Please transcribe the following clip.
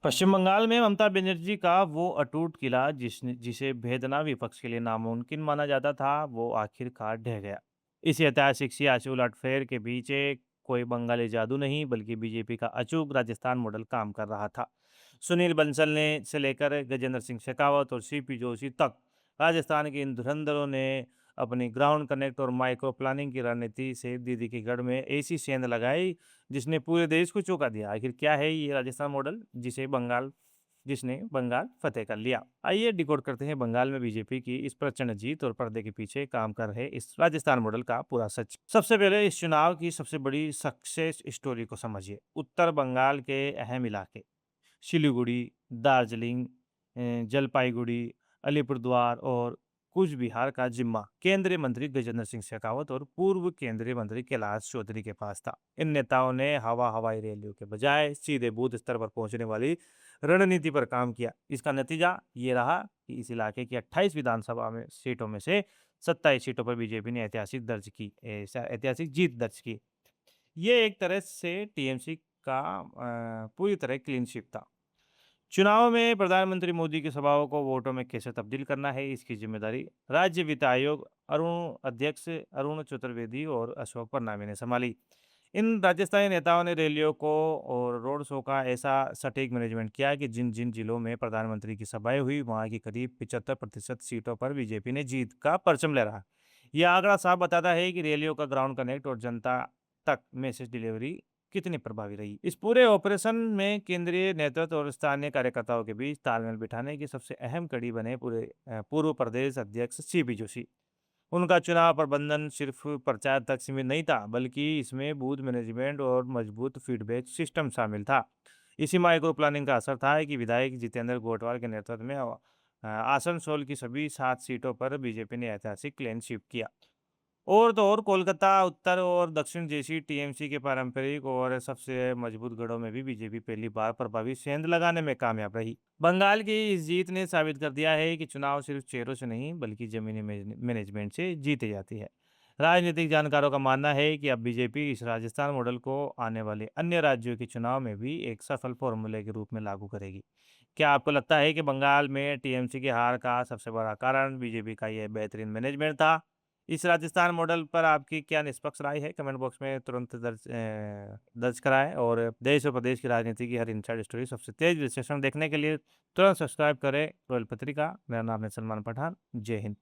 पश्चिम बंगाल में ममता बनर्जी का वो अटूट किला जिसे भेदना विपक्ष के लिए नामुमकिन माना जाता था, वो आखिरकार ढह गया। इस ऐतिहासिक सियासी उलटफेर के पीछे कोई बंगाली जादू नहीं, बल्कि बीजेपी का अचूक राजस्थान मॉडल काम कर रहा था। सुनील बंसल ने से लेकर गजेंद्र सिंह शेखावत और सीपी जोशी तक राजस्थान के इन धुरंधरों ने अपनी ग्राउंड कनेक्ट और माइक्रो प्लानिंग की रणनीति से दीदी के गढ़ में ऐसी सेंध लगाई जिसने पूरे देश को चौंका दिया। आखिर क्या है ये राजस्थान मॉडल जिसने बंगाल फतेह कर लिया? आइए डिकोड करते हैं बंगाल में बीजेपी की इस प्रचंड जीत और पर्दे के पीछे काम कर रहे इस राजस्थान मॉडल का पूरा सच। सबसे पहले इस चुनाव की सबसे बड़ी सक्सेस स्टोरी को समझिए। उत्तर बंगाल के अहम इलाके सिलीगुड़ी, दार्जिलिंग, जलपाईगुड़ी, अलीपुरद्वार और कूच बिहार का जिम्मा केंद्रीय मंत्री गजेंद्र सिंह शेखावत और पूर्व केंद्रीय मंत्री कैलाश चौधरी के पास था। इन नेताओं ने हवाई रैलियों के बजाय सीधे बूथ स्तर पर पहुंचने वाली रणनीति पर काम किया। इसका नतीजा ये रहा कि इस इलाके की 28 विधानसभा में सीटों में से 27 सीटों पर बीजेपी ने ऐतिहासिक जीत दर्ज की। ये एक तरह से टीएमसी का पूरी तरह क्लीन स्वीप था। चुनाव में प्रधानमंत्री मोदी की सभाओं को वोटों में कैसे तब्दील करना है, इसकी जिम्मेदारी राज्य वित्त आयोग अध्यक्ष अरुण चतुर्वेदी और अशोक परनामी ने संभाली। इन राजस्थानी नेताओं ने रैलियों को और रोड शो का ऐसा सटीक मैनेजमेंट किया कि जिन जिन जिलों में प्रधानमंत्री की सभाएं हुई, वहां की करीब 75% सीटों पर बीजेपी ने जीत का परचम लहराया। यह आंकड़ा साफ बताता है कि रैलियों का ग्राउंड कनेक्ट और जनता तक मैसेज डिलीवरी कितनी प्रभावी रही। इस पूरे ऑपरेशन में केंद्रीय नेतृत्व और स्थानीय कार्यकर्ताओं के बीच तालमेल बिठाने की सबसे अहम कड़ी बने पूर्व प्रदेश अध्यक्ष सीपी जोशी। उनका चुनाव प्रबंधन सिर्फ प्रचार तक सीमित नहीं था, बल्कि इसमें बूथ मैनेजमेंट और मजबूत फीडबैक सिस्टम शामिल था। इसी माइक्रो प्लानिंग का असर था कि विधायक जितेंद्र गोटवाल के नेतृत्व में आसनसोल की सभी 7 सीटों पर बीजेपी ने ऐतिहासिक क्लीन स्वीप किया। और तो और कोलकाता उत्तर और दक्षिण जैसी टीएमसी के पारंपरिक और सबसे मजबूत गढ़ों में भी बीजेपी पहली बार प्रभावी सेंध लगाने में कामयाब रही। बंगाल की इस जीत ने साबित कर दिया है कि चुनाव सिर्फ चेहरों से नहीं, बल्कि जमीनी मैनेजमेंट से जीते जाती है। राजनीतिक जानकारों का मानना है कि अब बीजेपी इस राजस्थान मॉडल को आने वाले अन्य राज्यों के चुनाव में भी एक सफल फॉर्मूले के रूप में लागू करेगी। क्या आपको लगता है कि बंगाल में टीएमसी की हार का सबसे बड़ा कारण बीजेपी का यह बेहतरीन मैनेजमेंट था? इस राजस्थान मॉडल पर आपकी क्या निष्पक्ष राय है? कमेंट बॉक्स में तुरंत दर्ज कराएँ और देश और प्रदेश की राजनीति की हर इनसाइड स्टोरी सबसे तेज़ विश्लेषण देखने के लिए तुरंत सब्सक्राइब करें रॉयल पत्रिका। मेरा नाम है सलमान पठान। जय हिंद।